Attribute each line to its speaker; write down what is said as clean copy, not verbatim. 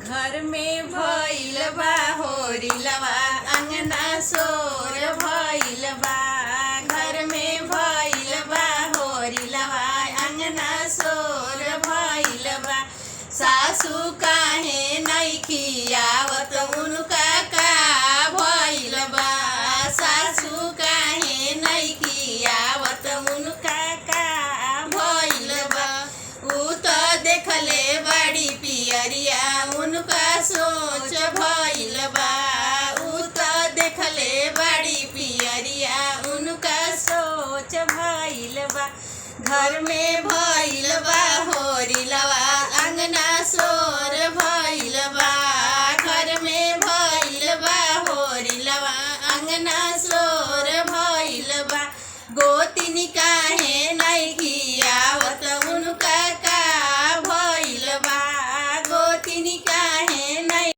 Speaker 1: घर में भइल बा होरिलवा अंगना सोर भइल बा। घर में भइल बा होरिलवा अंगना सोर भइल बा। सासू काहे नइखी आवत उनका का भइल बा। सासू काहे नइखी आवत उनका का भइल बा। ऊ तो देखले बड़ी पियरिया उनका सोच भइल बा। ऊ तो देखले बड़ी पियरिया उनका सोच भइल बा। घर में भइल बा होरिलवा अंगना सो